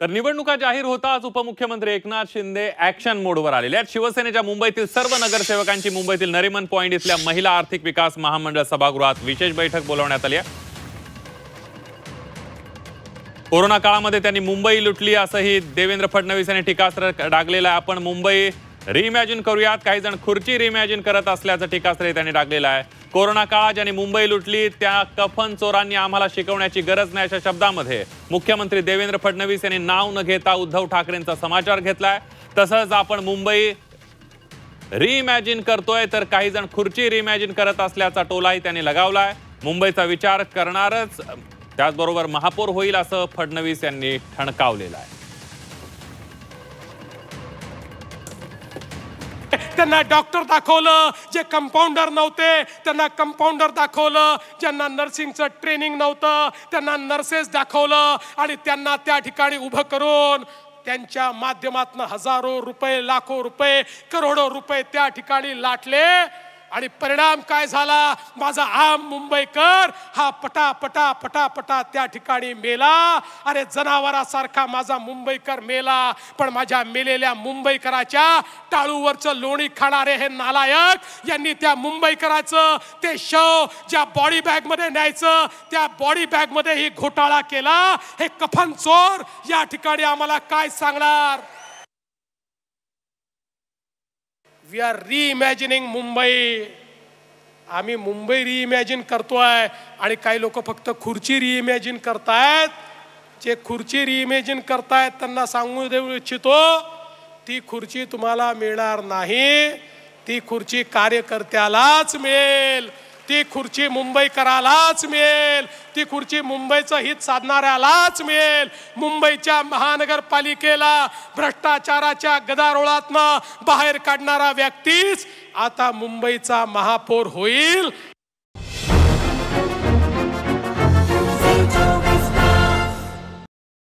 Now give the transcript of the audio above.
तर निवडणुका जाहीर होताच उपमुख्यमंत्री एकनाथ शिंदे ऍक्शन मोडवर आलेले आहेत। शिवसेनेच्या मुंबईतील सर्व नगरसेवकांची मुंबईतील नरिमन पॉइंट इथल्या महिला आर्थिक विकास महामंडळ सभागृहात विशेष बैठक बोलावण्यात आली आहे। कोरोना काळामध्ये त्यांनी मुंबई लुटली असंही देवेंद्र फडणवीस यांनी टीकास्त्र डागलेलं आहे। आपण मुंबई रिइमॅजिन करूयात, काही जण खुर्ची रिइमॅजिन करत असल्याचं टीकास्त्र त्यांनी डागलेलं आहे। कोरोना काळात ज्यांनी मुंबई लुटली त्या कफन चोरांनी आम्हाला शिकवण्याची गरज नाही अशा शब्दांमध्ये मुख्यमंत्री देवेंद्र फडणवीस यांनी नाव न घेता उद्धव ठाकरेंचा समाचार घेतलाय। तसंच आपण मुंबई रिइमॅजिन करतोय तर काही जण खुर्ची रिइमॅजिन करत असल्याचा टोलाही त्यांनी लगावलाय। मुंबईचा विचार करणारच त्याचबरोबर महापौर होईल असं फडणवीस यांनी ठणकावलेलं आहे। त्यांना डॉक्टर दाखवलं, जे कंपाऊंडर नव्हते त्यांना कंपाऊंडर दाखवलं, ज्यांना नर्सिंगचं ट्रेनिंग नव्हतं त्यांना नर्सेस दाखवलं आणि त्यांना त्या ठिकाणी उभं करून त्यांच्या माध्यमातून हजारो रुपये, लाखो रुपये, करोडो रुपये त्या ठिकाणी लाटले आणि परिणाम काय झाला? माझा आम मुंबईकर हा पटा पटा पटा पटा त्या ठिकाणी मेला। अरे जनावरासारखा माझा मुंबईकर मेला, पण माझ्या मेलेल्या मुंबईकराच्या टाळूवरचं लोणी खाणारे हे नालायक यांनी त्या मुंबईकराचं ते शव ज्या बॉडी बॅग मध्ये न्यायचं त्या बॉडी बॅग मध्ये ही घोटाळा केला। हे कफन चोर या ठिकाणी आम्हाला काय सांगणार? We are reimagining Mumbai. आम्ही मुंबई रिइमॅजिन करतोय आणि काही लोक फक्त खुर्ची रिइमॅजिन करतायत। जे खुर्ची रिइमॅजिन करतायत त्यांना सांगू देऊ इच्छितो, ती खुर्ची तुम्हाला मिळणार नाही। ती खुर्ची कार्यकर्त्यालाच मिळेल, ती खुर्ची मुंबईकरालाच मिळेल, ती खुर्ची मुंबईचं हित साधणाऱ्यालाच मिळेल। मुंबईच्या महानगरपालिकेला भ्रष्टाचाराच्या गदारोळातनं बाहेर काढणारा व्यक्तीच आता मुंबईचा महापौर होईल।